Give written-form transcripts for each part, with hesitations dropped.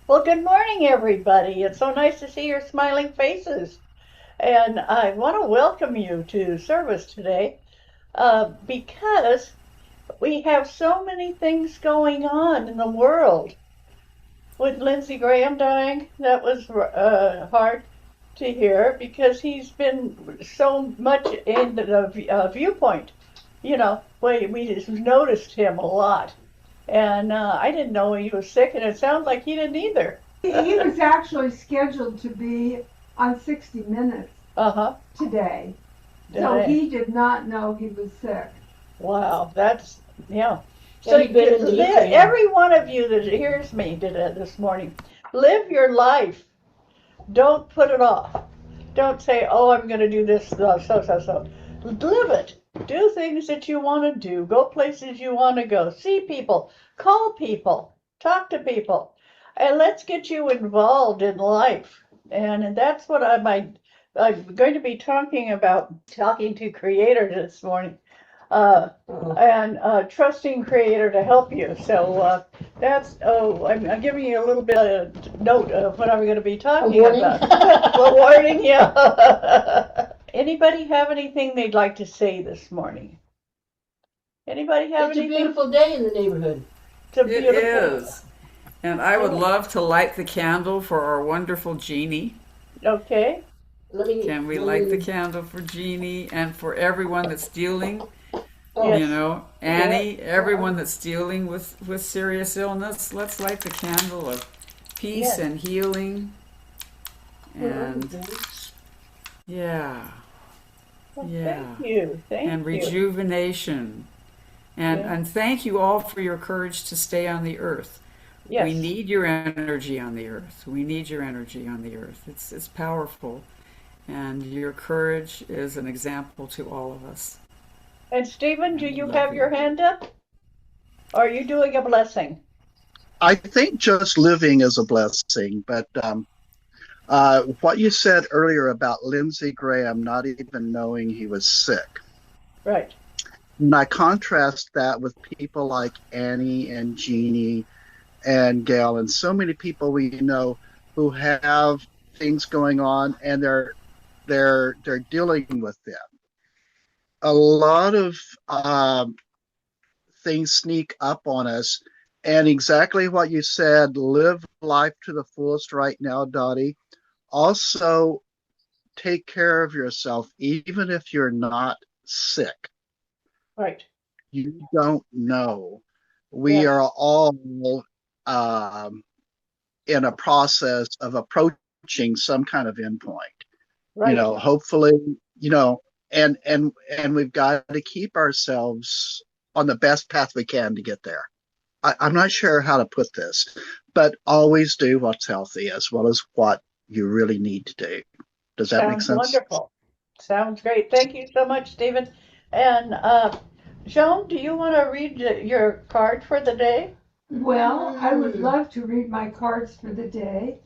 Well, good morning, everybody. It's so nice to see your smiling faces. And I want to welcome you to service today because we have so many things going on in the world. With Lindsey Graham dying, that was hard to hear because he's been so much in the viewpoint. We just noticed him a lot. And I didn't know he was sick, and it sounds like he didn't either. He was actually scheduled to be on 60 Minutes Uh-huh. today. So Dang. he did not know he was sick. Wow, that's yeah. So Have you been in the Ukraine? every one of you that hears me this morning, live your life. Don't put it off. Don't say, "Oh, I'm going to do this so." Live it. Do things that you want to do. Go places you want to go. See people. Call people. Talk to people. And let's get you involved in life. And that's what I'm going to be talking about, talking to Creator this morning uh, and trusting Creator to help you. So I'm giving you a little bit of note of what I'm going to be A talking warning? about. A warning, yeah. Anybody have anything they'd like to say this morning? Anybody have It's a anything? beautiful day in the neighborhood. It's a It beautiful. is. And I would love to light the candle for our wonderful Jeannie. Okay. Let me. Can we light the candle for Jeannie and for everyone that's dealing, Oh, Yes. Annie, everyone that's dealing with serious illness? Let's light the candle of peace Yes. and healing and yes. yeah, Well, yeah, thank you. and Thank you. rejuvenation. And Yeah. and thank you all for your courage to stay on the earth. We Yes. need your energy on the earth. We need your energy on the earth. It's powerful. And your courage is an example to all of us. And Stephen, do And we you love have your you. hand up? Are you doing a blessing? I think just living is a blessing, but what you said earlier about Lindsey Graham not even knowing he was sick, Right. and I contrast that with people like Annie and Jeannie and Gail and so many people we know who have things going on and they're dealing with them. A lot of things sneak up on us. And exactly what you said, live life to the fullest right now, Dottie. Also, take care of yourself, even if you're not sick. Right. You don't know. We Right. are all um, in a process of approaching some kind of endpoint. Right. Hopefully, you know, and we've got to keep ourselves on the best path we can to get there. I'm not sure how to put this, but always do what's healthy as well as what you really need to do. Does that make Sounds sense? wonderful. Sounds great. Thank you so much, Stephen. And Joan, do you want to read your card for the day? Well, I would love to read my cards for the day.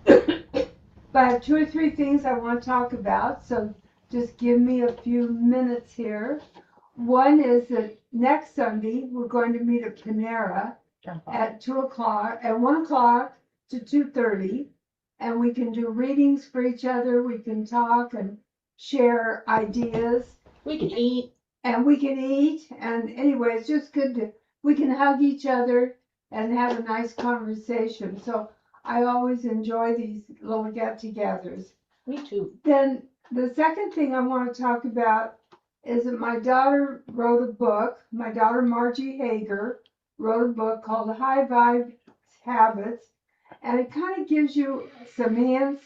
But I have two or three things I want to talk about, so just give me a few minutes here. One is that next Sunday we're going to meet at Panera at 2 o'clock, at 1 o'clock to 2:30, and we can do readings for each other. We can talk and share ideas, We can eat. and we can eat. And anyway, it's just good to we can hug each other and have a nice conversation. So I always enjoy these little get-togethers. Me too. Then the second thing I want to talk about is that my daughter wrote a book. My daughter Margie Hager wrote a book called High Vibe Habits, and it kind of gives you some hints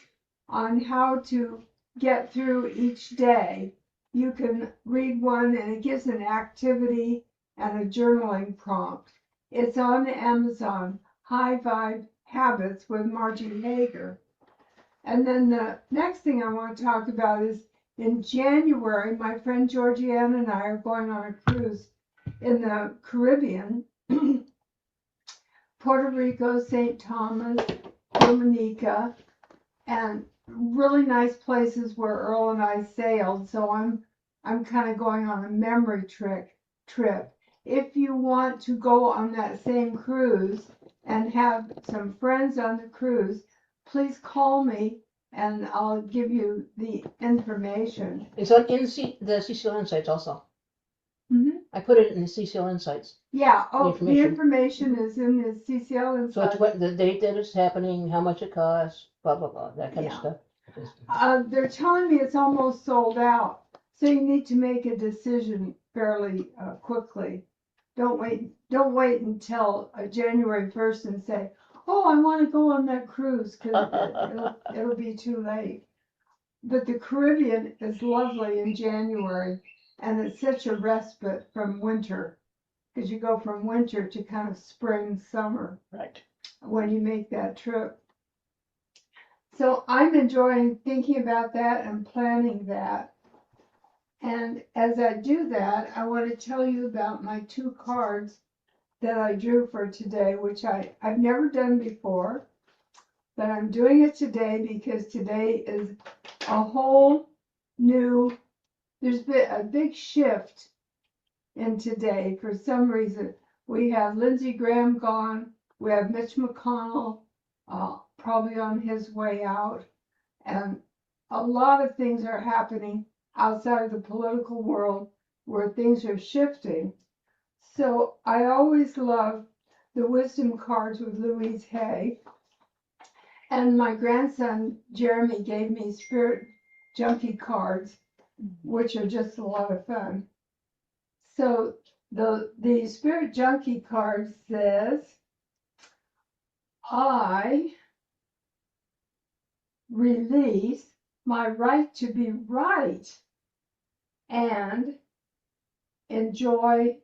on how to get through each day. You can read one, and it gives an activity and a journaling prompt. It's on Amazon. High Vibe Habits with Margie Hager. And then the next thing I want to talk about is in January, my friend Georgianne and I are going on a cruise in the Caribbean, Puerto Rico, St. Thomas, Dominica, and really nice places where Earl and I sailed. So I'm kind of going on a memory trip. If you want to go on that same cruise, and have some friends on the cruise, please call me and I'll give you the information. It's on the CCL Insights also. Mhm. I put it in the CCL Insights. Yeah, the information. information is in the CCL So it's Insights. what the date that it's happening, how much it costs, blah, blah, blah, that kind of Yeah. stuff. They're telling me it's almost sold out, so you need to make a decision fairly quickly. Don't wait until January 1st and say, "Oh, I want to go on that cruise," because it'll be too late. But the Caribbean is lovely in January, and it's such a respite from winter, because you go from winter to kind of spring, summer Right. when you make that trip. So I'm enjoying thinking about that and planning that. And as I do that, I want to tell you about my 2 cards that I drew for today, which I've never done before, but I'm doing it today because today is a whole new, there's been a big shift in today. For some reason, we have Lindsey Graham gone, we have Mitch McConnell probably on his way out, and a lot of things are happening outside of the political world where things are shifting. So I always love the wisdom cards with Louise Hay. And my grandson Jeremy gave me spirit junkie cards, which are just a lot of fun. So the spirit junkie card says, I release my right to be right and enjoy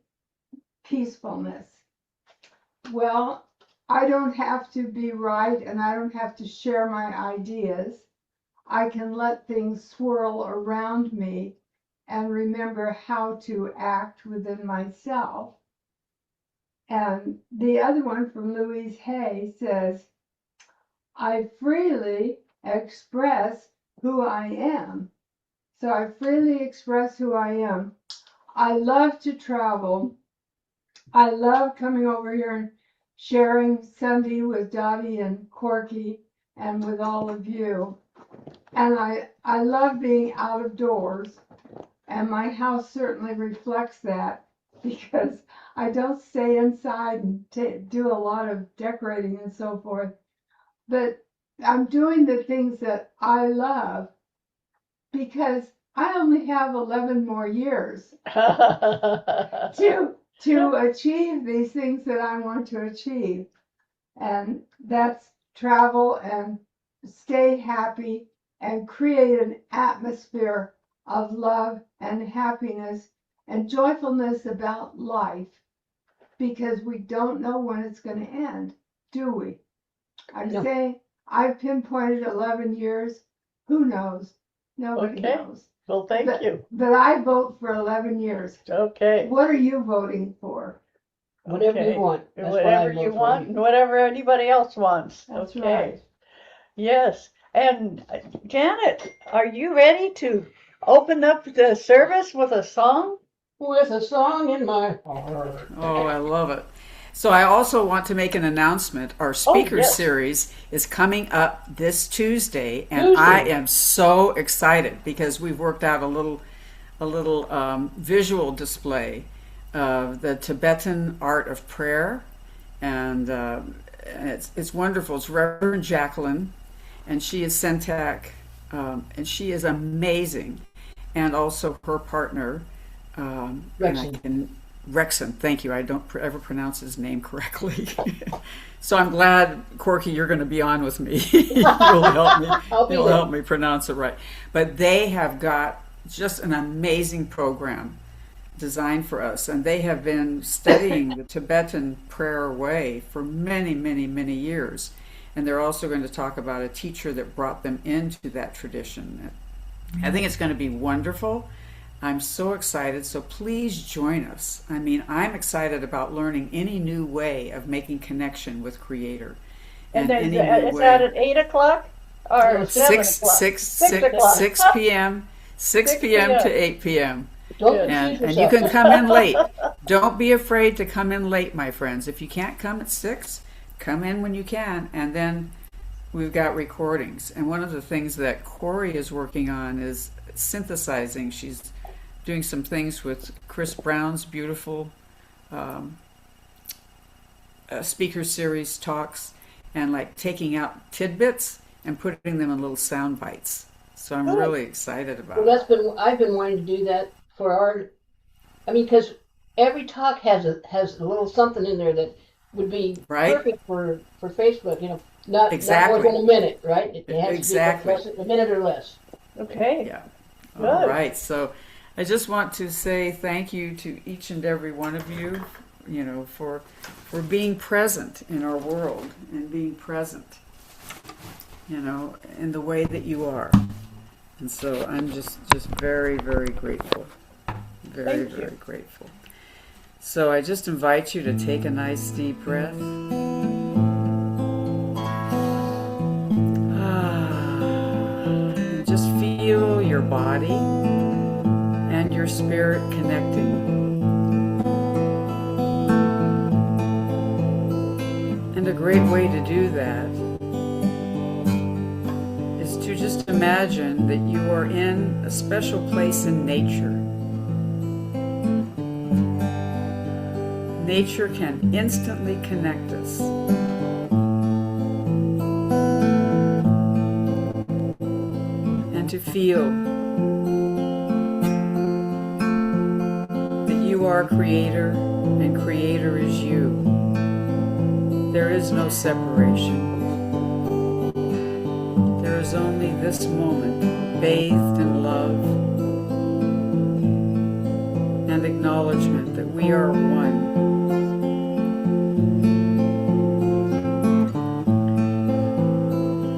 peacefulness. Well, I don't have to be right and I don't have to share my ideas. I can let things swirl around me and remember how to act within myself. And the other one from Louise Hay says, I freely express who I am. So I freely express who I am. I love to travel. I love coming over here and sharing Sunday with Dottie and Corky and with all of you. And I love being out of doors. And my house certainly reflects that because I don't stay inside and do a lot of decorating and so forth. But I'm doing the things that I love because I only have 11 more years to achieve these things that I want to achieve. And that's travel and stay happy and create an atmosphere of love and happiness and joyfulness about life, because we don't know when it's going to end, do we? I'm No. saying I've pinpointed 11 years. Who knows? Nobody Okay. knows. Well, thank you. But I vote for 11 years. Okay. What are you voting for? Whatever Okay. you want. That's what Whatever I vote you for. want and whatever anybody else wants. That's Okay. right. Yes. And Janet, are you ready to open up the service with a song? With a song in my heart. Oh, I love it. So I also want to make an announcement. Our speaker yes. series is coming up this Tuesday, and I am so excited because we've worked out a little visual display of the Tibetan art of prayer, and it's wonderful. It's Reverend Jacqueline, and she is Sentak, and she is amazing, and also her partner. Rexon, thank you. I don't ever pronounce his name correctly. So I'm glad, Corky, you're going to be on with me. You'll help me. You'll help me pronounce it right. But they have got just an amazing program designed for us. And they have been studying the Tibetan prayer way for many, many, many years. And they're also going to talk about a teacher that brought them into that tradition. I think it's going to be wonderful. I'm so excited, so please join us. I mean, I'm excited about learning any new way of making connection with Creator. And is that at 8 o'clock or 7 o'clock? 6 p.m. 6 p.m. to 8 p.m. And you can come in late. Don't be afraid to come in late, my friends. If you can't come at 6, come in when you can. And then we've got recordings. And one of the things that Corey is working on is synthesizing. She's doing some things with Chris Brown's beautiful speaker series talks, and like taking out tidbits and putting them in little sound bites. So I'm really excited about Well, I've been wanting to do that for because every talk has a little something in there that would be perfect for Facebook. Not more than a minute, right? It has to be a minute or less. Okay. Yeah. Good. All right. So I just want to say thank you to each and every one of you, for being present in our world and being present, in the way that you are. And so I'm just very, very grateful. Very, very grateful. So I just invite you to take a nice deep breath. And just feel your body and your spirit connecting. And a great way to do that is to just imagine that you are in a special place in nature. Nature can instantly connect us. And to feel that you are creator and creator is you. There is no separation. There is only this moment, bathed in love and acknowledgement that we are one.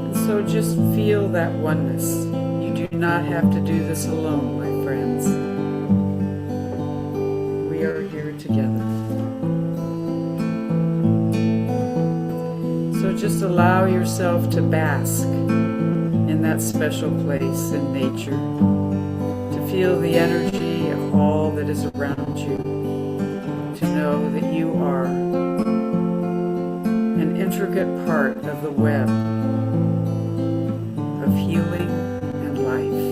And so just feel that oneness. You do not have to do this alone, my friends. We are here together. So just allow yourself to bask in that special place in nature, to feel the energy of all that is around you, to know that you are an intricate part of the web of healing and life.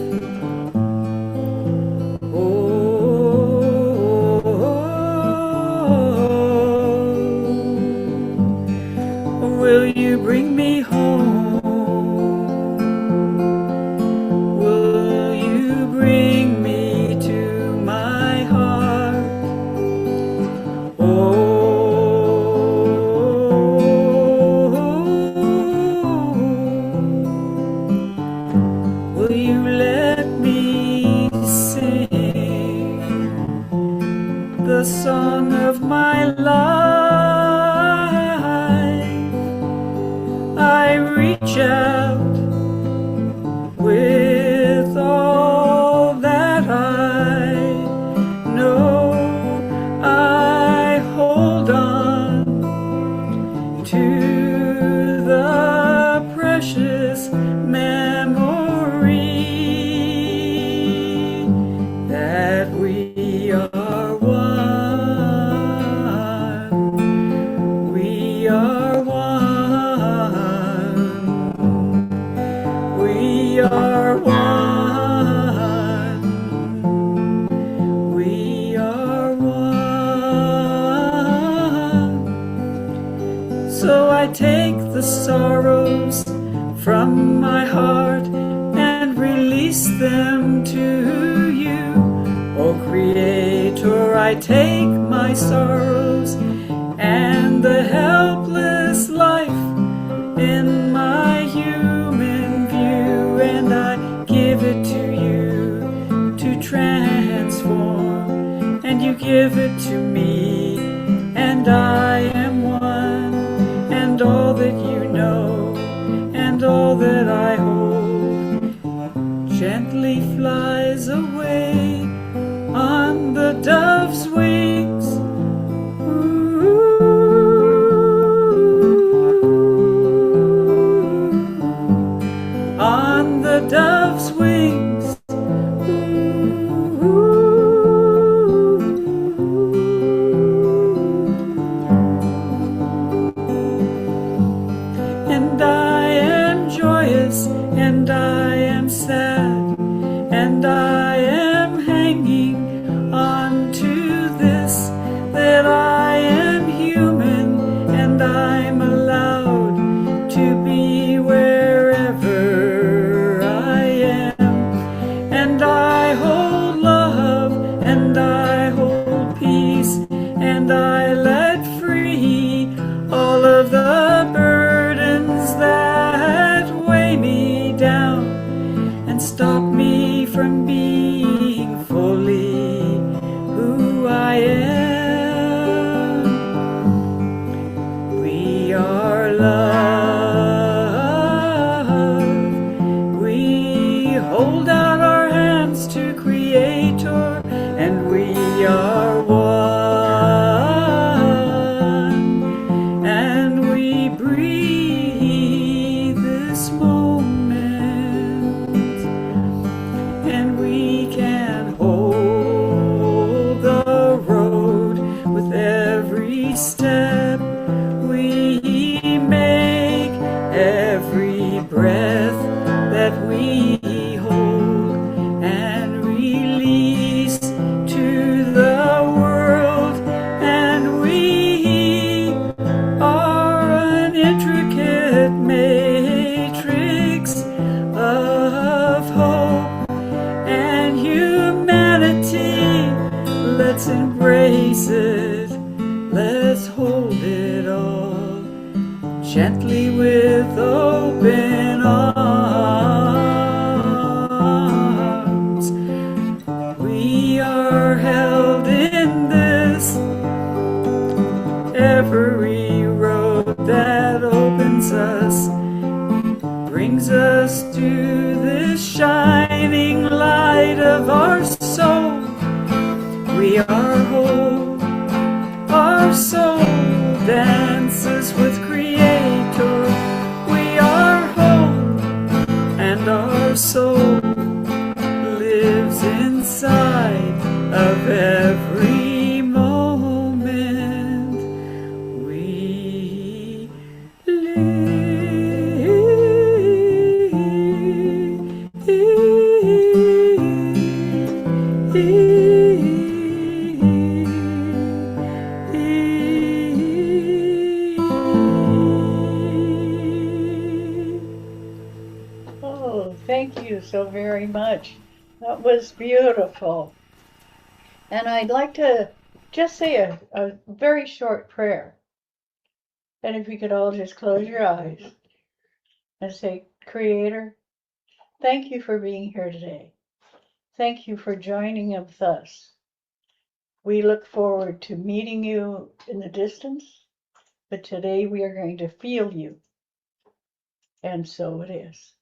Will you bring me home? Will you bring me to my heart? Will you let me sing the song of my life? I reach out with all that I know. I hold on to the precious memory that we are one. We are one. We are one. We are one. So I take the sorrows from my heart and release them to you. Oh Creator, I take my sorrows and the helpless life in my human view, and I give it to you to transform, and you give it to me, and I am one, and all that you know, and all that I hold gently flies away on the dove's wings. On the dove's wings. I let free all of the burdens that weigh me down and stop me from being fully who I am. We are love. We hold out our hands to Creator, and we are one. And we breathe this moment, and we can hold the road with every step we make, every breath that we hold and release to the world. And we are an intricate matrix of hope and humanity. Let's embrace it, let's hold it all gently with open arms. We are held in this, every road that opens us brings us to this shining light of our soul. We are whole, our soul dances with Creator. We are whole, and our soul lives inside of every moment we Oh, thank you so very much. That was beautiful. And I'd like to just say a very short prayer. And if you could all just close your eyes and say, Creator, thank you for being here today. Thank you for joining with us. We look forward to meeting you in the distance, but today we are going to feel you. And so it is.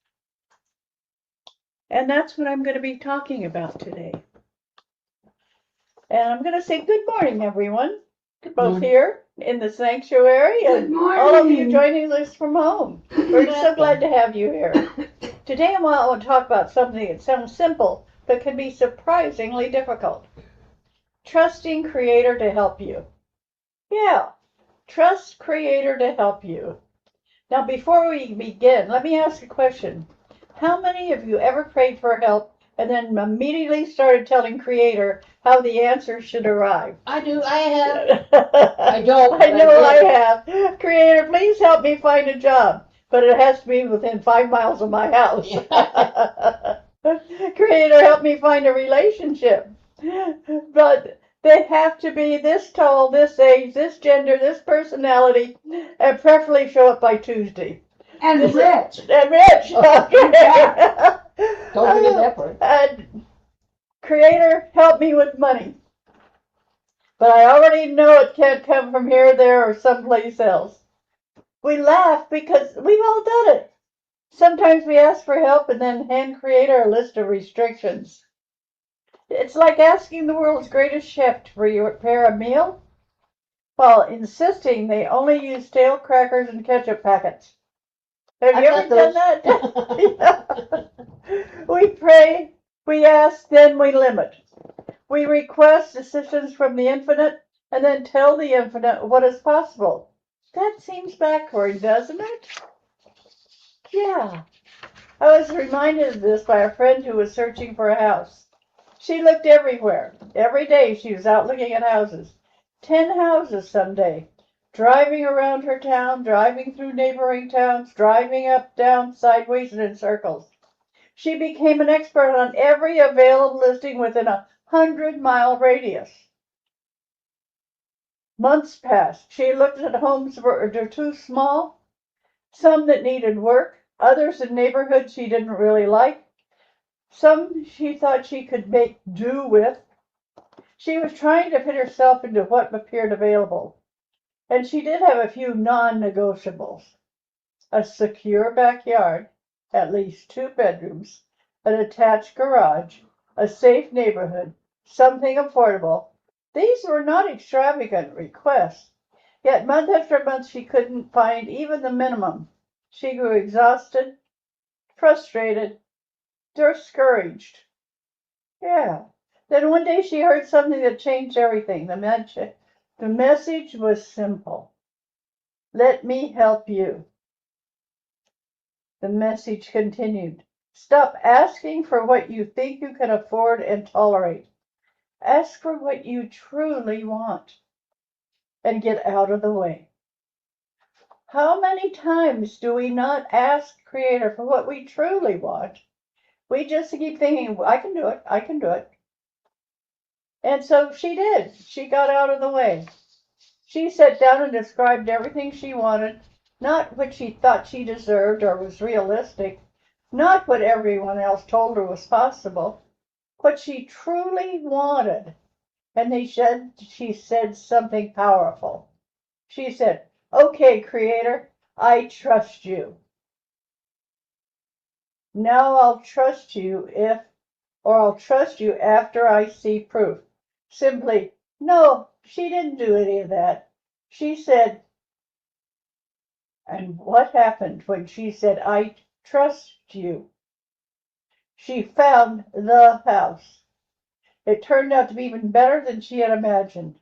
And that's what I'm going to be talking about today. And I'm going to say good morning, everyone, both here in the sanctuary and all of you joining us from home. We're so glad to have you here. Today I want to talk about something that sounds simple, but can be surprisingly difficult. Trusting Creator to help you. Yeah, trust Creator to help you. Now, before we begin, let me ask a question. How many of you ever prayed for help and then immediately started telling Creator how the answer should arrive? I do. I have. I don't. I know I have. Creator, please help me find a job, but it has to be within 5 miles of my house. Creator, help me find a relationship, but they have to be this tall, this age, this gender, this personality, and preferably show up by Tuesday. And rich. And rich. Okay. Don't forget that part. And Creator, help me with money. But I already know it can't come from here, there, or someplace else. We laugh because we've all done it. Sometimes we ask for help and then hand Creator a list of restrictions. It's like asking the world's greatest chef to prepare a meal while insisting they only use stale crackers and ketchup packets. Have you ever done that? We pray, we ask, then we limit. We request assistance from the infinite and then tell the infinite what is possible. That seems backward, doesn't it? Yeah. I was reminded of this by a friend who was searching for a house. She looked everywhere. Every day she was out looking at houses. 10 houses some day. Driving around her town, driving through neighboring towns, driving up, down, sideways, and in circles. She became an expert on every available listing within a 100-mile radius. Months passed. She looked at homes that were too small, some that needed work, others in neighborhoods she didn't really like, some she thought she could make do with. She was trying to fit herself into what appeared available, and she did have a few non-negotiables. A secure backyard, at least 2 bedrooms, an attached garage, a safe neighborhood, something affordable. These were not extravagant requests, yet month after month she couldn't find even the minimum. She grew exhausted, frustrated, discouraged. Yeah. Then one day she heard something that changed everything. The message was simple. Let me help you. The message continued. Stop asking for what you think you can afford and tolerate. Ask for what you truly want and get out of the way. How many times do we not ask Creator for what we truly want? We just keep thinking, I can do it, I can do it. And so she did. She got out of the way. She sat down and described everything she wanted, not what she thought she deserved or was realistic, not what everyone else told her was possible, what she truly wanted. And she said something powerful. She said, okay, Creator, I trust you. Now I'll trust you I'll trust you after I see proof. Simply, no, she didn't do any of that. She said, and what happened when she said, I trust you? She found the house. It turned out to be even better than she had imagined.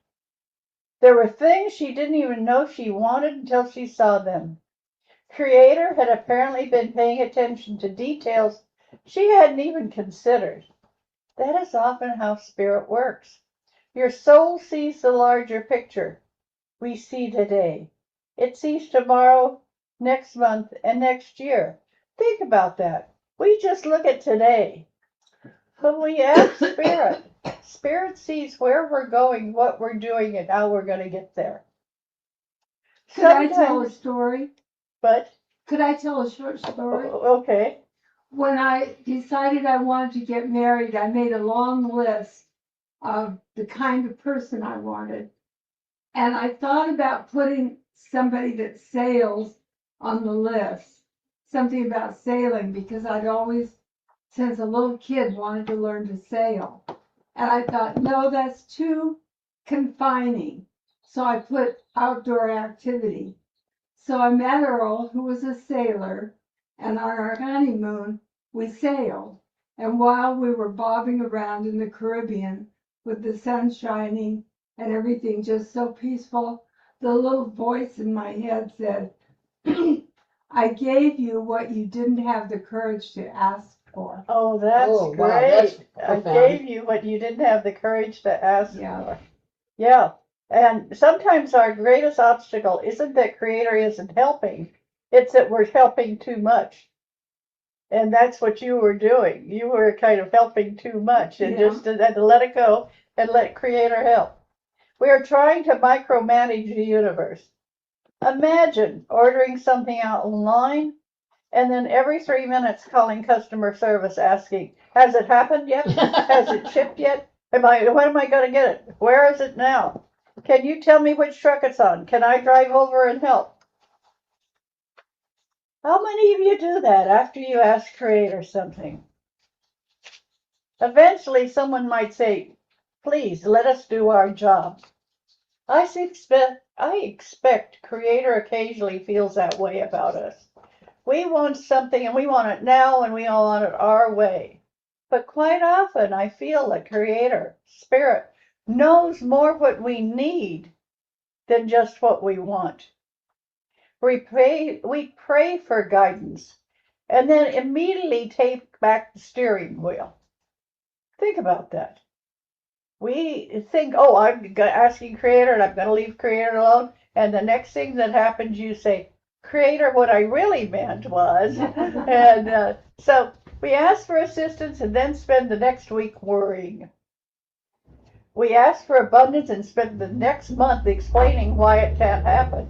There were things she didn't even know she wanted until she saw them. Creator had apparently been paying attention to details she hadn't even considered. That is often how spirit works. Your soul sees the larger picture we see today. It sees tomorrow, next month, and next year. Think about that. We just look at today. When we ask Spirit, Spirit sees where we're going, what we're doing, and how we're going to get there. Could I tell a story? But? Could I tell a short story? Okay. When I decided I wanted to get married, I made a long list of the kind of person I wanted. And I thought about putting somebody that sails on the list, something about sailing, because I'd always, since a little kid, wanted to learn to sail. And I thought, no, that's too confining. So I put outdoor activity. So I met Earl, who was a sailor, and on our honeymoon, we sailed. And while we were bobbing around in the Caribbean with the sun shining and everything just so peaceful, the little voice in my head said, I gave you what you didn't have the courage to ask for. Oh, that's great. Wow, that's I gave you what you didn't have the courage to ask for. Yeah. And sometimes our greatest obstacle isn't that Creator isn't helping, it's that we're helping too much. And that's what you were doing. You were kind of helping too much and just had to let it go and let Creator help. We are trying to micromanage the universe. Imagine ordering something out online and then every 3 minutes calling customer service asking, has it happened yet? Has it shipped yet? When am I going to get it? Where is it now? Can you tell me which truck it's on? Can I drive over and help? How many of you do that after you ask Creator something? Eventually, someone might say, please let us do our job. I expect Creator occasionally feels that way about us. We want something and we want it now and we all want it our way. But quite often I feel that Creator, Spirit, knows more what we need than just what we want. We pray for guidance and then immediately take back the steering wheel. Think about that. We think, oh, I'm asking Creator and I'm going to leave Creator alone. And the next thing that happens, you say, Creator, what I really meant was. And so we ask for assistance and then spend the next week worrying. We ask for abundance and spend the next month explaining why it can't happen.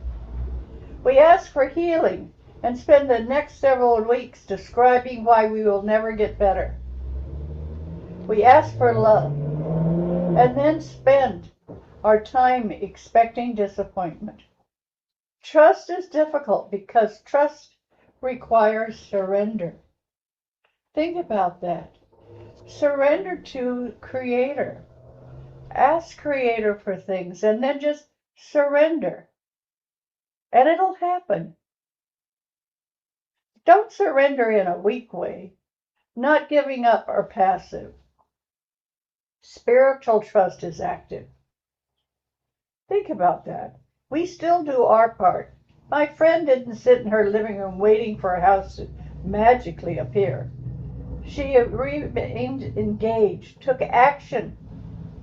We ask for healing and spend the next several weeks describing why we will never get better. We ask for love and then spend our time expecting disappointment. Trust is difficult because trust requires surrender. Think about that. Surrender to Creator. Ask Creator for things and then just surrender. And it'll happen. Don't surrender in a weak way, not giving up or passive. Spiritual trust is active. Think about that. We still do our part. My friend didn't sit in her living room waiting for a house to magically appear. She remained engaged, took action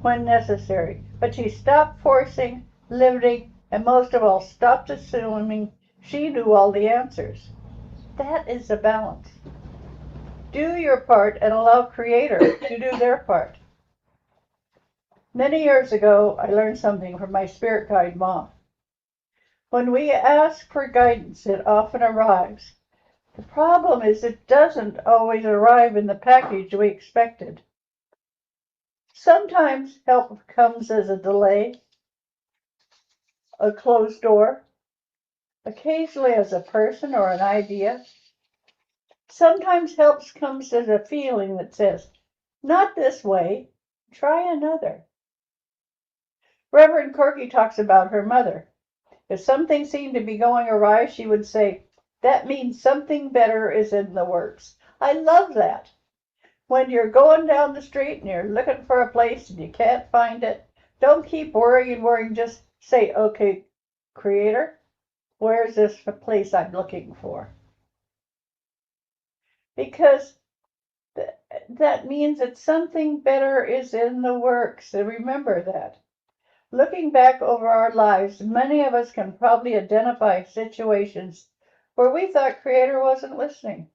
when necessary, but she stopped forcing, limiting, and most of all, stopped assuming she knew all the answers. That is a balance. Do your part and allow Creator to do their part. Many years ago, I learned something from my spirit guide mom. When we ask for guidance, it often arrives. The problem is it doesn't always arrive in the package we expected. Sometimes help comes as a delay, a closed door, occasionally as a person or an idea. Sometimes help comes as a feeling that says, not this way, try another. Reverend Corky talks about her mother. If something seemed to be going awry, she would say, that means something better is in the works. I love that. When you're going down the street and you're looking for a place and you can't find it, don't keep worrying. Just say, okay, Creator, where's this place I'm looking for? Because that means that something better is in the works. And remember that. Looking back over our lives, many of us can probably identify situations where we thought Creator wasn't listening.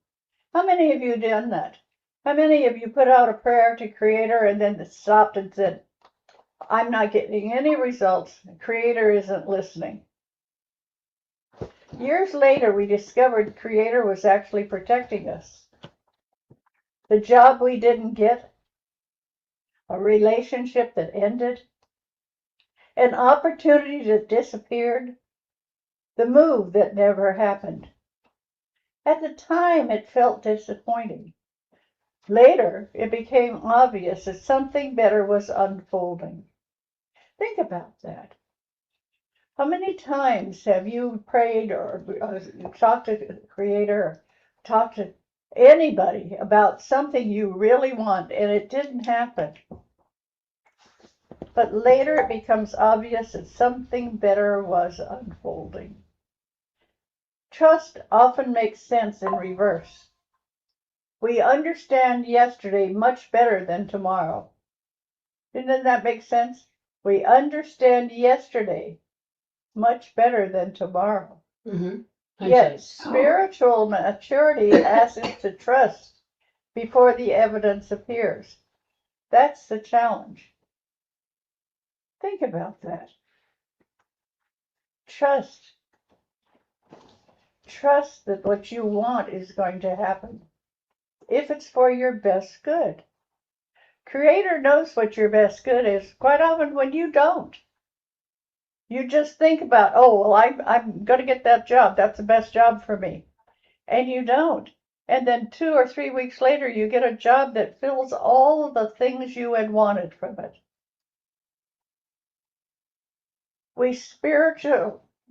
How many of you done that? How many of you put out a prayer to Creator and then stopped and said, I'm not getting any results. Creator isn't listening. Years later, we discovered Creator was actually protecting us. The job we didn't get, a relationship that ended, an opportunity that disappeared, the move that never happened. At the time, it felt disappointing. Later, it became obvious that something better was unfolding. Think about that. How many times have you prayed or talked to the Creator, or talked to anybody about something you really want and it didn't happen? But later it becomes obvious that something better was unfolding. Trust often makes sense in reverse. We understand yesterday much better than tomorrow. Doesn't that make sense? We understand yesterday much better than tomorrow. Mm-hmm. Yet spiritual maturity asks us to trust before the evidence appears. That's the challenge. Think about that. Trust. Trust that what you want is going to happen. If it's for your best good. Creator knows what your best good is quite often when you don't. You just think about, oh, well, I'm going to get that job. That's the best job for me. And you don't. And then 2 or 3 weeks later, you get a job that fills all of the things you had wanted from it.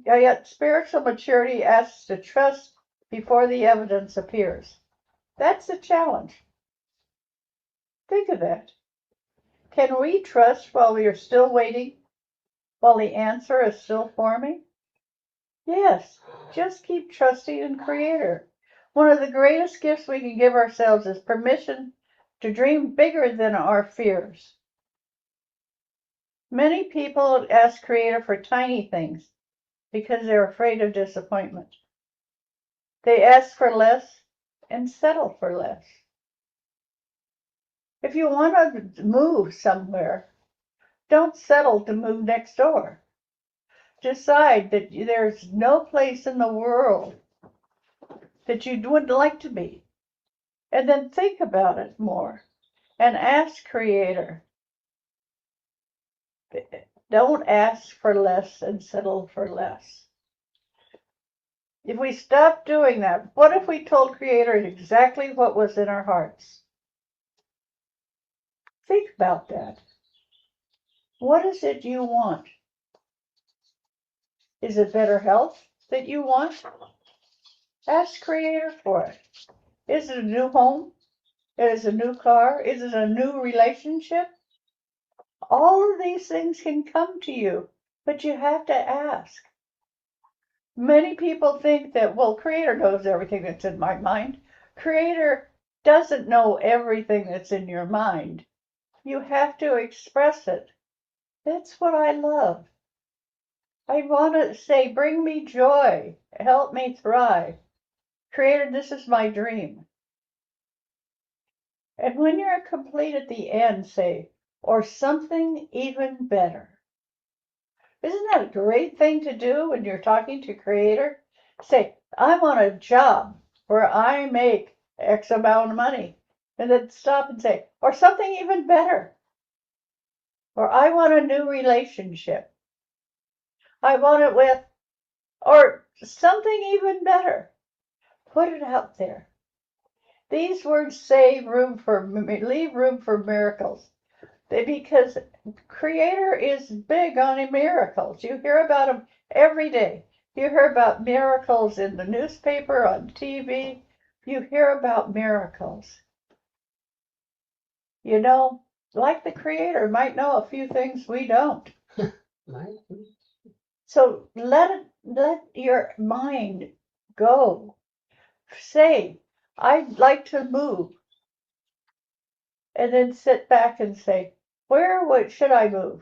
Yet spiritual maturity asks to trust before the evidence appears. That's the challenge. Think of that. Can we trust while we are still waiting? While the answer is still forming? Yes, just keep trusting in Creator. One of the greatest gifts we can give ourselves is permission to dream bigger than our fears. Many people ask Creator for tiny things because they're afraid of disappointment. They ask for less and settle for less. If you want to move somewhere, Don't settle to move next door. Decide that there's no place in the world that you wouldn't like to be. And then think about it more and ask Creator. Don't ask for less and settle for less. If we stop doing that, what if we told Creator exactly what was in our hearts? Think about that. What is it you want? Is it better health that you want? Ask Creator for it. Is it a new home? Is it a new car? Is it a new relationship? All of these things can come to you, but you have to ask. Many people think that, well, Creator knows everything that's in my mind. Creator doesn't know everything that's in your mind. You have to express it. That's what I love. I want to say, bring me joy. Help me thrive. Creator, this is my dream. And when you're complete at the end, say, or something even better. Isn't that a great thing to do when you're talking to Creator? Say, I want a job where I make X amount of money. And then stop and say, or something even better. Or I want a new relationship. I want it with, or something even better. Put it out there. These words leave room for miracles. Because Creator is big on miracles. You hear about them every day. You hear about miracles in the newspaper, on TV. You hear about miracles. You know, like the Creator might know a few things we don't. So let your mind go. Say, I'd like to move. And then sit back and say, where should I move?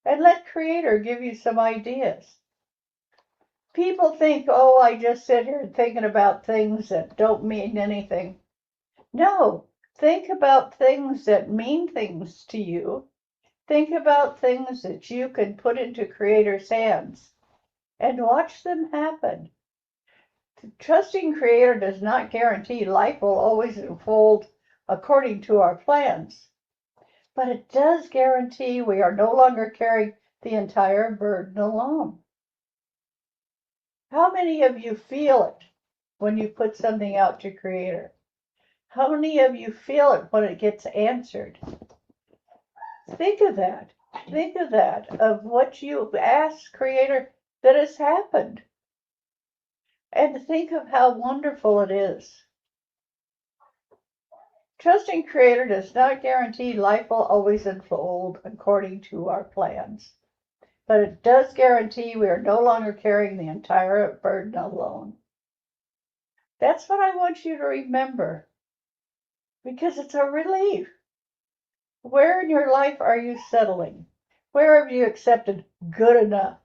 And let Creator give you some ideas. People think, oh, I just sit here thinking about things that don't mean anything. No, think about things that mean things to you. Think about things that you can put into Creator's hands and watch them happen. Trusting Creator does not guarantee life will always unfold according to our plans, but it does guarantee we are no longer carrying the entire burden alone. How many of you feel it when you put something out to Creator? How many of you feel it when it gets answered? Think of that. Think of that, of what you asked Creator that has happened. And think of how wonderful it is. Trusting Creator does not guarantee life will always unfold according to our plans, but it does guarantee we are no longer carrying the entire burden alone. That's what I want you to remember, because it's a relief. Where in your life are you settling? Where have you accepted good enough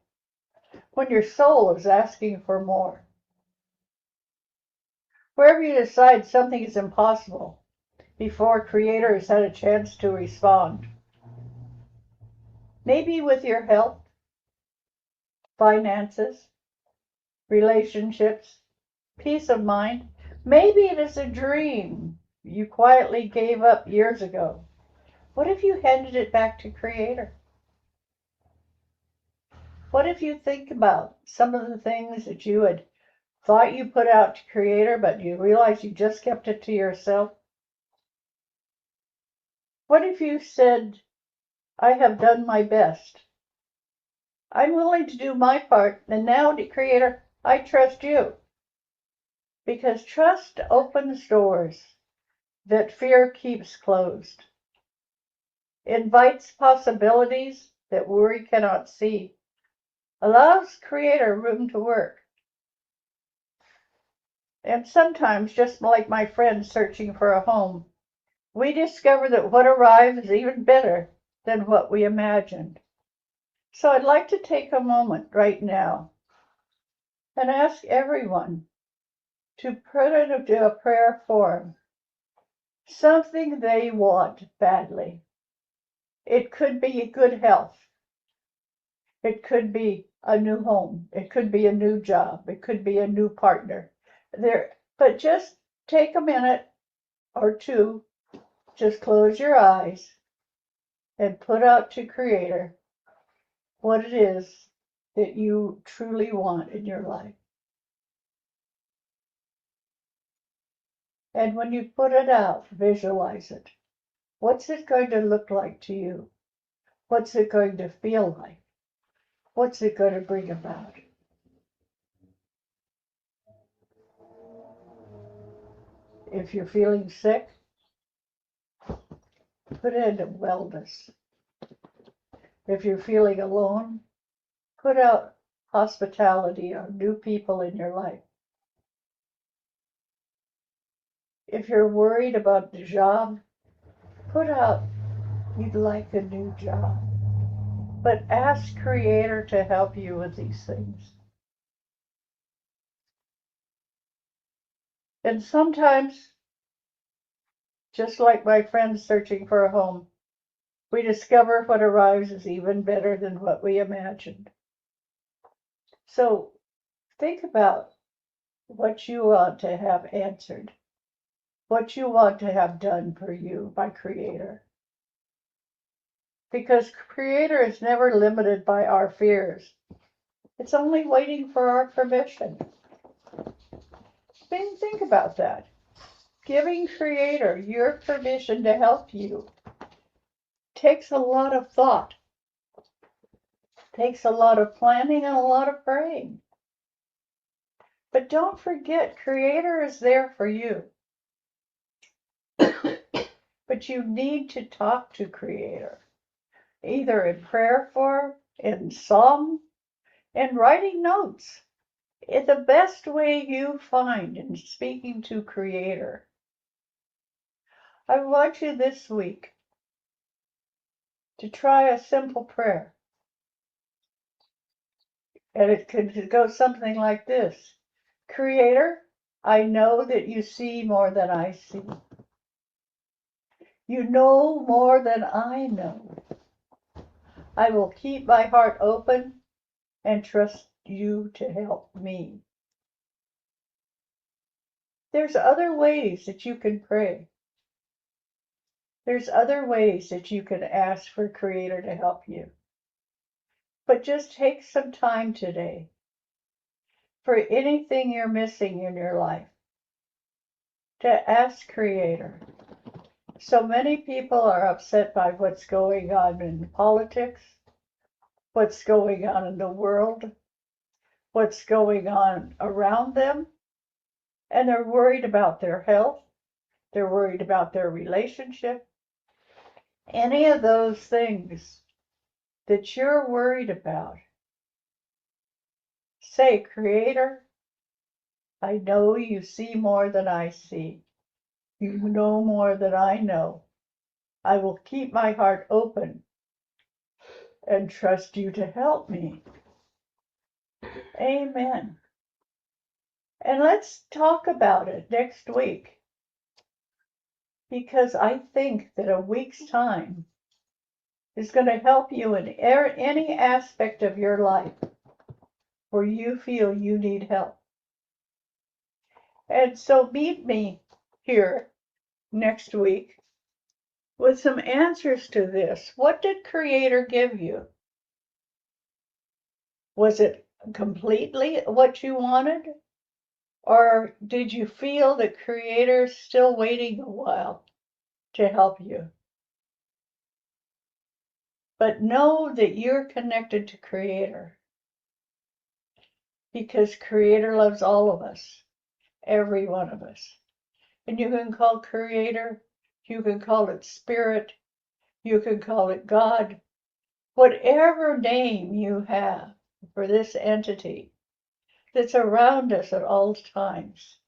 when your soul is asking for more? Where have you decided something is impossible before Creator has had a chance to respond? Maybe with your health, finances, relationships, peace of mind. Maybe it is a dream you quietly gave up years ago. What if you handed it back to Creator? What if you think about some of the things that you had thought you put out to Creator, but you realized you just kept it to yourself? What if you said, I have done my best. I'm willing to do my part, and now, Creator, I trust you. Because trust opens doors that fear keeps closed. Invites possibilities that worry cannot see. Allows Creator room to work. And sometimes, just like my friend searching for a home, we discover that what arrives is even better than what we imagined. So I'd like to take a moment right now and ask everyone to put it into a prayer form something they want badly. It could be good health. It could be a new home. It could be a new job. It could be a new partner. But just take a minute or two, just close your eyes and put out to Creator what it is that you truly want in your life. And when you put it out, visualize it. What's it going to look like to you? What's it going to feel like? What's it going to bring about? If you're feeling sick, put it into wellness. If you're feeling alone, put out hospitality or new people in your life. If you're worried about the job, put out you'd like a new job. But ask Creator to help you with these things. And sometimes, just like my friends searching for a home, we discover what arrives is even better than what we imagined. So think about what you want to have answered, what you want to have done for you by Creator. Because Creator is never limited by our fears. It's only waiting for our permission. Think about that. Giving Creator your permission to help you takes a lot of thought, takes a lot of planning and a lot of praying. But don't forget, Creator is there for you. But you need to talk to Creator, either in prayer form, in song, and writing notes. It's the best way you find in speaking to Creator. I want you this week to try a simple prayer. And it could go something like this. Creator, I know that you see more than I see. You know more than I know. I will keep my heart open and trust you to help me. There's other ways that you can pray. There's other ways that you can ask for Creator to help you. But just take some time today for anything you're missing in your life to ask Creator. So many people are upset by what's going on in politics, what's going on in the world, what's going on around them, and they're worried about their health, they're worried about their relationship. Any of those things that you're worried about, say, Creator, I know you see more than I see. You know more than I know. I will keep my heart open and trust you to help me. Amen. And let's talk about it next week, because I think that a week's time is going to help you in any aspect of your life where you feel you need help. And so meet me here next week with some answers to this. What did Creator give you? Was it completely what you wanted? Or did you feel that Creator's still waiting a while to help you? But know that you're connected to Creator, because Creator loves all of us, every one of us. And you can call Creator, you can call it Spirit, you can call it God, whatever name you have for this entity that's around us at all times.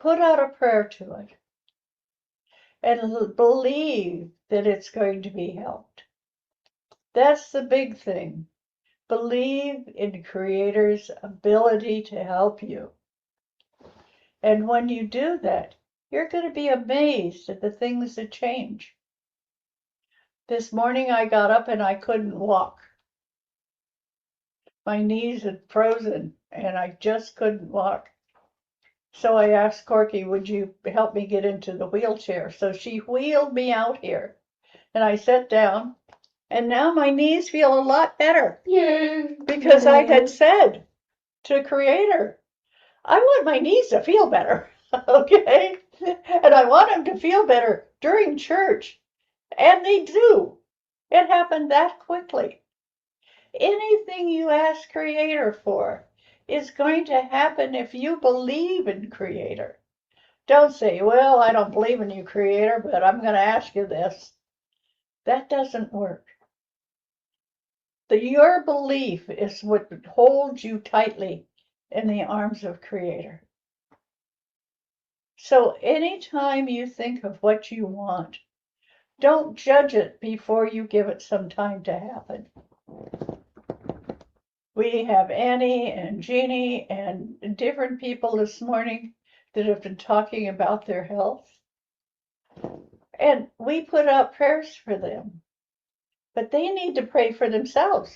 Put out a prayer to it and believe that it's going to be helped. That's the big thing. Believe in Creator's ability to help you. And when you do that, you're going to be amazed at the things that change. This morning I got up and I couldn't walk. My knees had frozen and I just couldn't walk. So I asked Corky, would you help me get into the wheelchair? So she wheeled me out here and I sat down and now my knees feel a lot better. Yay! Because I had said to Creator, I want my knees to feel better. Okay? And I want them to feel better during church. And they do. It happened that quickly. Anything you ask Creator for is going to happen if you believe in Creator. Don't say, well, I don't believe in you, Creator, but I'm going to ask you this. That doesn't work. Your belief is what holds you tightly in the arms of Creator. So anytime you think of what you want, don't judge it before you give it some time to happen. We have Annie and Jeannie and different people this morning that have been talking about their health. And we put out prayers for them, but they need to pray for themselves.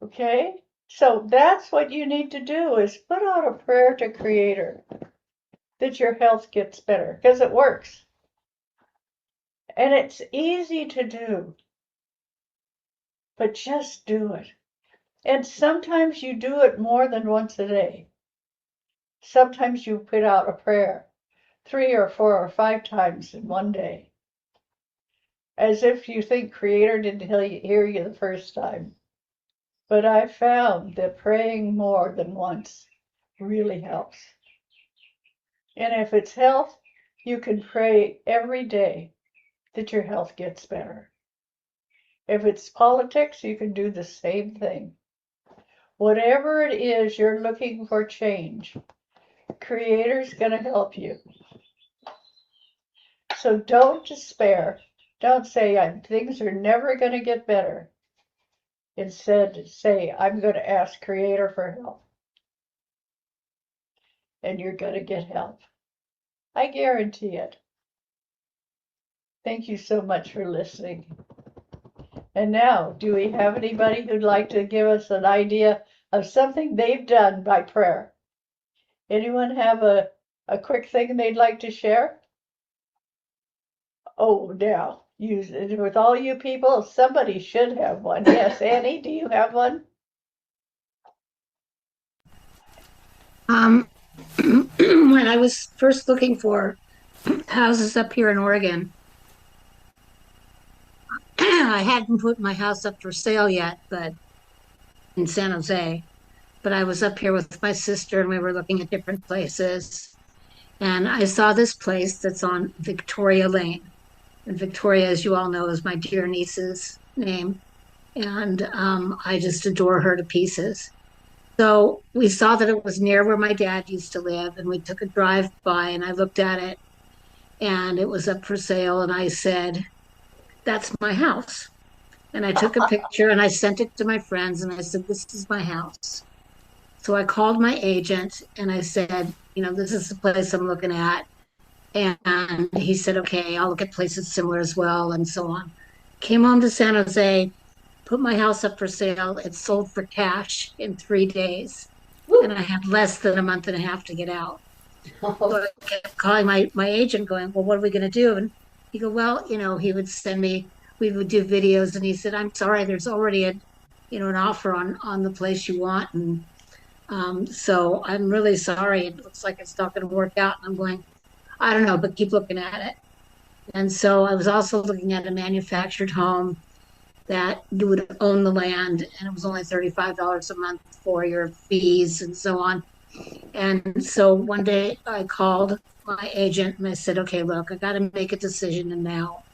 Okay? So that's what you need to do is put out a prayer to Creator that your health gets better, because it works. And it's easy to do, but just do it. And sometimes you do it more than once a day. Sometimes you put out a prayer 3 or 4 or 5 times in one day, as if you think Creator didn't hear you the first time. But I found that praying more than once really helps. And if it's health, you can pray every day that your health gets better. If it's politics, you can do the same thing. Whatever it is you're looking for change, Creator's going to help you. So don't despair. Don't say, things are never going to get better. Instead, say, I'm going to ask Creator for help. And you're going to get help. I guarantee it. Thank you so much for listening. And now, do we have anybody who'd like to give us an idea of something they've done by prayer? Anyone have a quick thing they'd like to share? Oh, now, with all you people, somebody should have one. Yes, Annie, do you have one? When I was first looking for houses up here in Oregon, I hadn't put my house up for sale yet, but in San Jose. But I was up here with my sister and we were looking at different places. And I saw this place that's on Victoria Lane. And Victoria, as you all know, is my dear niece's name. And I just adore her to pieces. So we saw that it was near where my dad used to live, and we took a drive by and I looked at it and it was up for sale. And I said, that's my house. And I took a picture and I sent it to my friends and I said, this is my house. So I called my agent and I said, this is the place I'm looking at. And he said, okay, I'll look at places similar as well, and so on. Came home to San Jose, put my house up for sale. It sold for cash in 3 days. Woo. And I had less than a month and a half to get out. So I kept calling my agent going, well, what are we going to do? And he go, well, he would send me, we would do videos. And he said, I'm sorry, there's already an offer on the place you want. And so I'm really sorry. It looks like it's not going to work out. And I'm going, I don't know, but keep looking at it. And so I was also looking at a manufactured home that you would own the land, and it was only $35 a month for your fees and so on. And so one day I called my agent and I said, okay, look, I got to make a decision and now.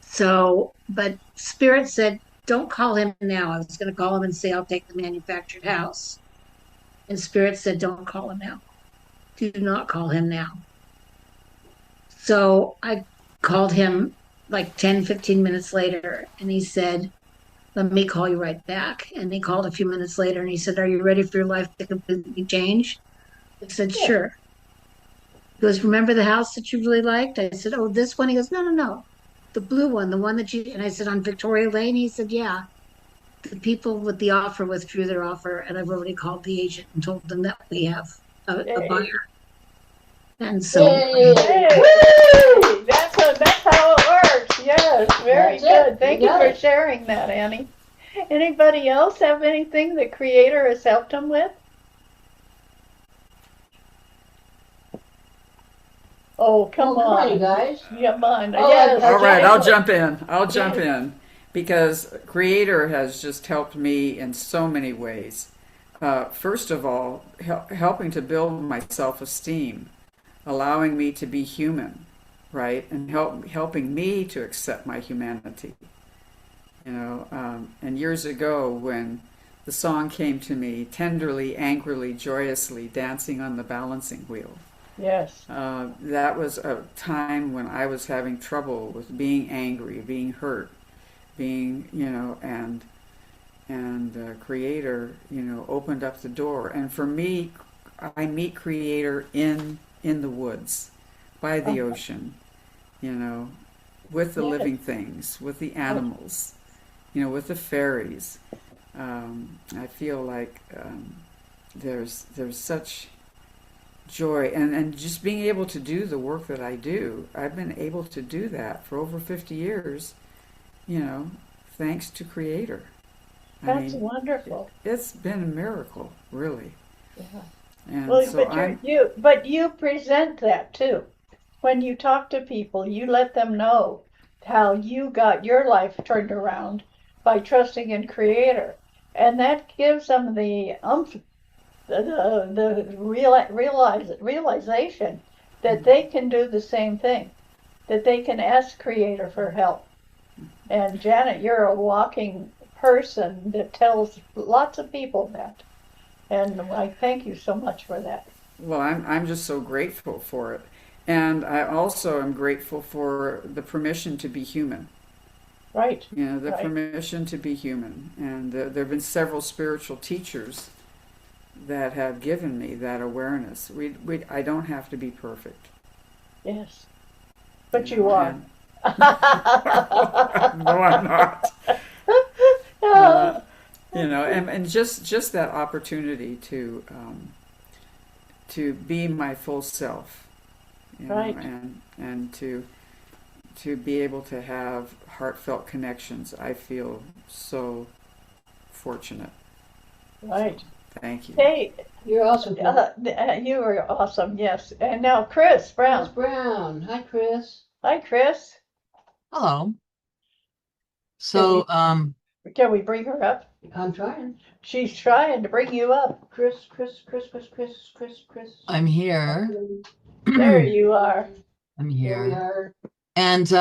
So, but Spirit said, don't call him now. I was going to call him and say, I'll take the manufactured house. And Spirit said, don't call him now. Do not call him now. So I called him like 10, 15 minutes later, and he said, let me call you right back. And he called a few minutes later and he said, are you ready for your life to completely change? I said, sure. goes, remember the house that you really liked? I said, oh, this one. He goes, no, no, no, the blue one, the one that you. And I said, on Victoria Lane. He said, yeah. The people with the offer withdrew their offer, and I've already called the agent and told them that we have a buyer. And so, Yay. Woo! That's how it works. Yes, very good. Thank you for sharing that, Annie. Anybody else have anything the Creator has helped them with? Oh, come on, you guys. Come on. Oh, yes. All right, I'll jump in because Creator has just helped me in so many ways. First of all, helping to build my self-esteem, allowing me to be human, right, and helping me to accept my humanity. And years ago when the song came to me, tenderly, angrily, joyously, dancing on the balancing wheel. Yes. That was a time when I was having trouble with being angry, being hurt, being, and Creator, opened up the door. And for me, I meet Creator in the woods, by the ocean, with the living things, with the animals, with the fairies. I feel like there's such joy and just being able to do the work that I do. I've been able to do that for over 50 years, thanks to Creator. That's wonderful. It's been a miracle, really. Yeah. And well, so but you present that too. When you talk to people, you let them know how you got your life turned around by trusting in Creator, and that gives them the realization that they can do the same thing, that they can ask Creator for help. And Janet, you're a walking person that tells lots of people that, and I thank you so much for that. Well, I'm just so grateful for it, and I also am grateful for the permission to be human. Right. The permission to be human, and there have been several spiritual teachers that have given me that awareness. I don't have to be perfect. Yes, but you are. No, I'm not. And just that opportunity to be my full self, right, and to be able to have heartfelt connections. I feel so fortunate. Right. So, thank you. Hey, you're awesome. You were awesome. Yes. And now Chris Brown. Chris Brown. Hi, Chris. Hi, Chris. Hello. So, can we bring her up? I'm trying. She's trying to bring you up. Chris. I'm here. There you are. I'm here. There we are. And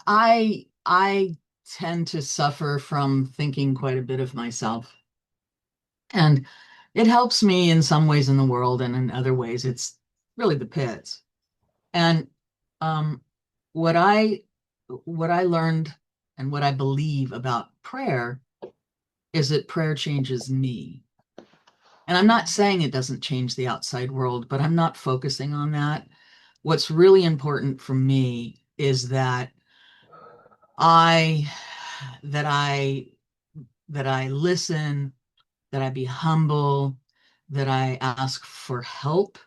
I tend to suffer from thinking quite a bit of myself. And it helps me in some ways in the world, and in other ways it's really the pits. And what I learned and what I believe about prayer is that prayer changes me. And I'm not saying it doesn't change the outside world, but I'm not focusing on that. What's really important for me is that I listen, that I be humble, that I ask for help,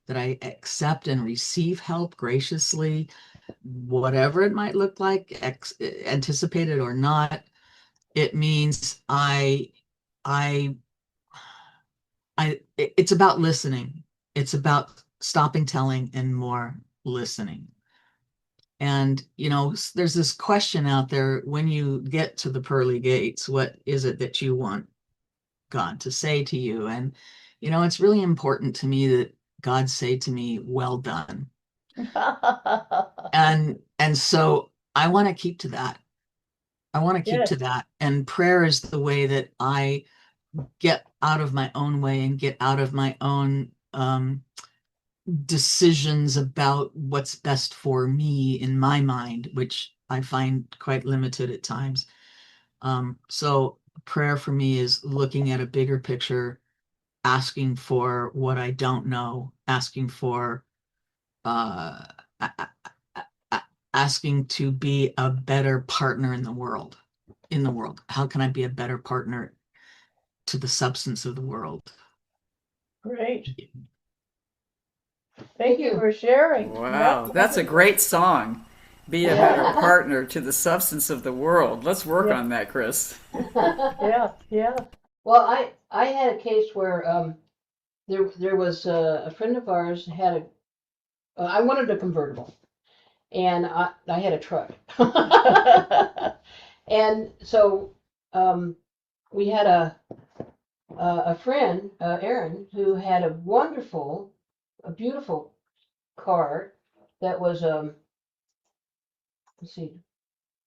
that I accept and receive help graciously, whatever it might look like, anticipated or not. It means it's about listening. It's about stopping telling and more listening. And, there's this question out there: when you get to the pearly gates, what is it that you want God to say to you? And, it's really important to me that God say to me, well done. And so I want to keep to that. I want to keep to that. And prayer is the way that I get out of my own way and get out of my own decisions about what's best for me in my mind, which I find quite limited at times. So prayer for me is looking at a bigger picture asking for what I don't know, asking for asking to be a better partner in the world. How can I be a better partner to the substance of the world? Great. Thank you for sharing. Wow, that's a great song. Be a better partner to the substance of the world. Let's work on that, Chris. Yeah. Well, I had a case where there was a friend of ours had I wanted a convertible, and I had a truck, and so we had a friend, Aaron, who had a beautiful car that was let's see,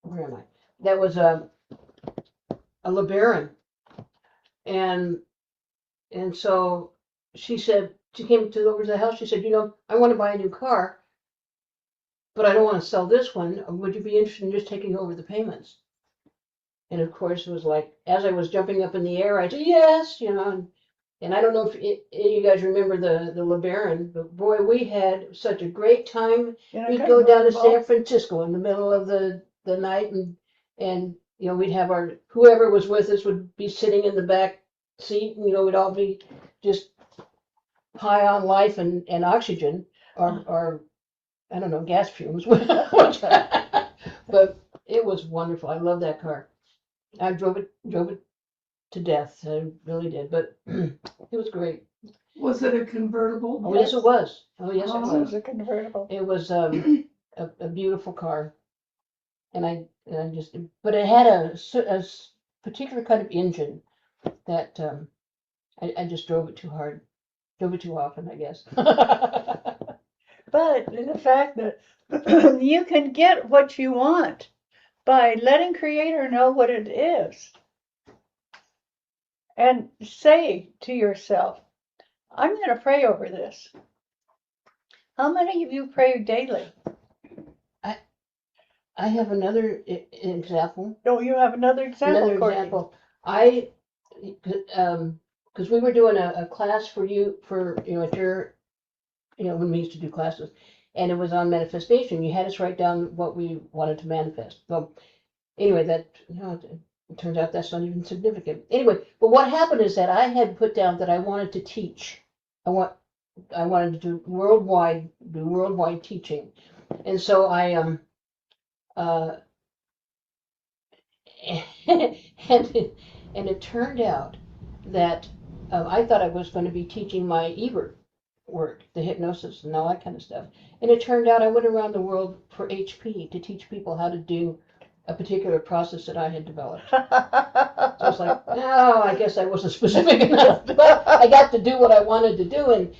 where am I? That was a LeBaron, and so she said she came over to the house. She said, I want to buy a new car, but I don't want to sell this one. Would you be interested in just taking over the payments? And of course, it was like, as I was jumping up in the air, I said, yes, and I don't know if you guys remember the LeBaron, but boy, we had such a great time. We'd go down to San Francisco in the middle of the night, and we'd have whoever was with us would be sitting in the back seat, and, we'd all be just high on life and oxygen, or I don't know, gas fumes. But it was wonderful. I love that car. I drove it to death. I really did, but it was great. Was it a convertible? Oh, yes, it was. Oh, yes, it It was. was a convertible. It was a beautiful car, and I just, but it had a particular kind of engine that I just drove it too hard, drove it too often, I guess. But the fact that you can get what you want by letting Creator know what it is. And say to yourself, I'm going to pray over this. How many of you pray daily? I have another example. Oh, you have another example. Another example. Because we were doing a class for at your, when we used to do classes, and it was on manifestation. You had us write down what we wanted to manifest. Well, anyway, that it turns out that's not even significant. Anyway, but what happened is that I had put down that I wanted to teach. I wanted to do worldwide teaching, and so I and it turned out that I thought I was going to be teaching my Ebert work, the hypnosis and all that kind of stuff. And it turned out I went around the world for HP to teach people how to do a particular process that I had developed. So I was like, oh, I guess I wasn't specific enough, but I got to do what I wanted to do, and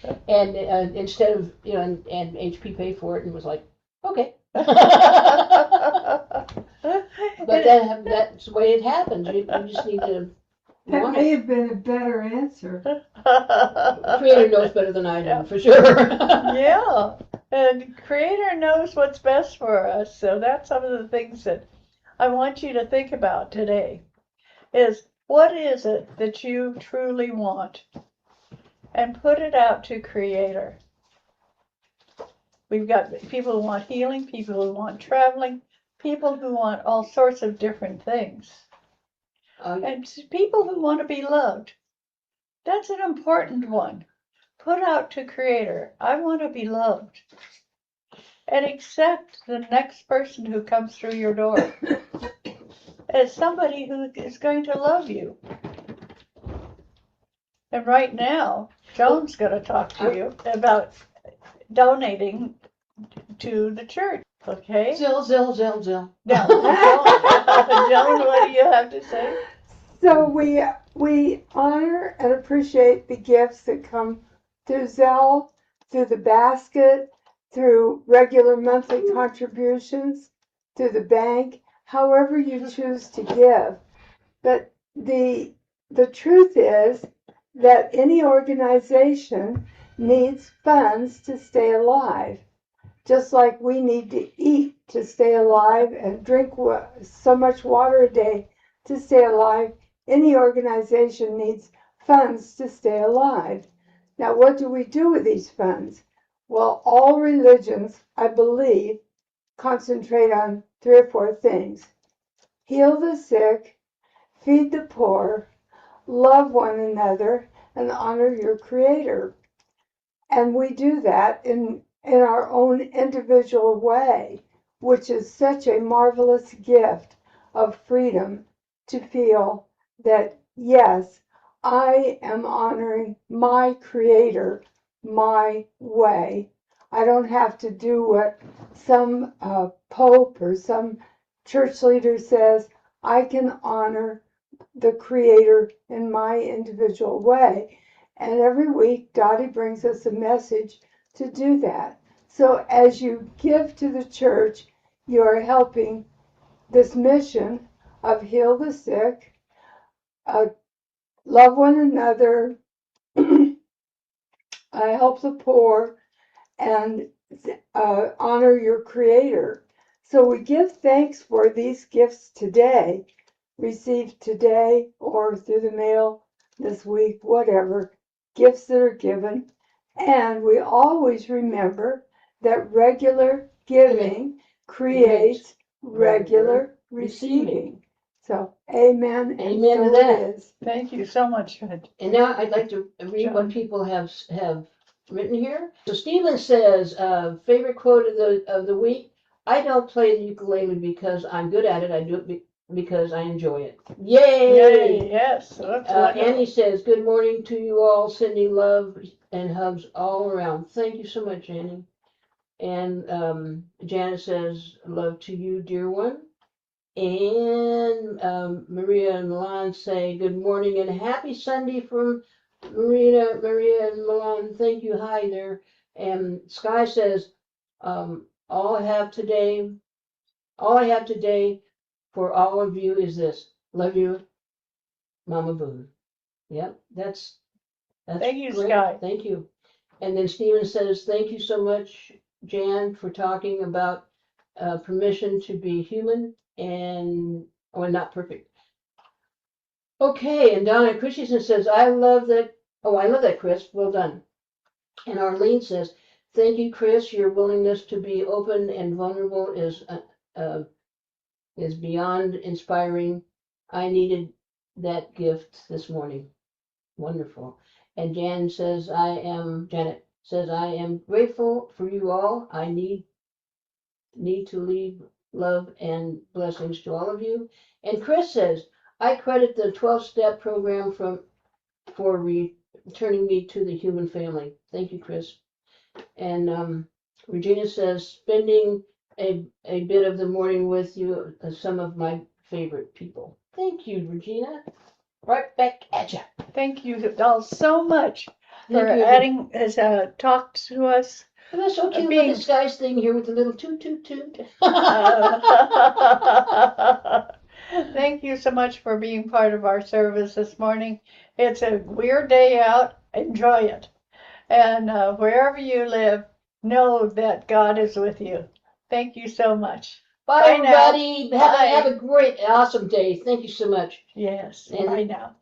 instead of and HP paid for it and was like, okay. But that's the way it happens. You just need to. That may have been a better answer. Creator knows better than I do, for sure. Yeah, and Creator knows what's best for us. So that's some of the things that I want you to think about today. Is what is it that you truly want, and put it out to Creator. We've got people who want healing, people who want traveling, people who want all sorts of different things. And people who want to be loved. That's an important one. Put out to Creator, I want to be loved. And accept the next person who comes through your door as somebody who is going to love you. And right now, Joan's going to talk to you about donating to the church. Okay? Zill. Now, Joan, what do you have to say? So we honor and appreciate the gifts that come through Zelle, through the basket, through regular monthly contributions, through the bank, however you choose to give. But the truth is that any organization needs funds to stay alive. Just like we need to eat to stay alive and drink so much water a day to stay alive, any organization needs funds to stay alive. Now, what do we do with these funds? Well, all religions, I believe, concentrate on 3 or 4 things: heal the sick, feed the poor, love one another, and honor your Creator. And we do that in our own individual way, which is such a marvelous gift of freedom to feel that, yes, I am honoring my Creator my way. I don't have to do what some pope or some church leader says. I can honor the Creator in my individual way. And every week, Dottie brings us a message to do that. So as you give to the church, you are helping this mission of heal the sick, love one another, help the poor, and honor your Creator. So we give thanks for these gifts today, received today or through the mail this week, whatever, gifts that are given. And we always remember that regular giving creates regular receiving. So, amen. Amen so to that. It is. Thank you so much, Fred. And now I'd like to read what people have written here. So Stephen says, favorite quote of the week: "I don't play the ukulele because I'm good at it. I do it because I enjoy it." Yay! Yay, yes. That's Annie says, "Good morning to you all. Sending love and hugs all around." Thank you so much, Annie. And Janet says, "Love to you, dear one." And Maria and Milan say, "Good morning and happy Sunday from Maria and Milan. Thank you. Hi there." And Sky says, all I have today for all of you is this: love you, Mama Boon." Yep, that's Thank you, great. Sky. Thank you. And then Stephen says, "Thank you so much, Jan, for talking about permission to be human and not perfect." Okay, and Donna Christensen says, "I love that." Oh, I love that, Chris. Well done. And Arlene says, "Thank you, Chris. Your willingness to be open and vulnerable is beyond inspiring. I needed that gift this morning." Wonderful. And Janet says, "I am grateful for you all. I need to leave love and blessings to all of you." And Chris says, "I credit the 12-step program for returning me to the human family." Thank you, Chris. And Regina says, "Spending a bit of the morning with you, some of my favorite people." Thank you, Regina. Right back at you. Thank you all so much for adding as a talk to us. And that's so cute with this guy's thing here with the little toot toot toot. Thank you so much for being part of our service this morning. It's a weird day out. Enjoy it. And wherever you live, know that God is with you. Thank you so much. Bye everybody. Have a great, awesome day. Thank you so much. Yes. Bye now.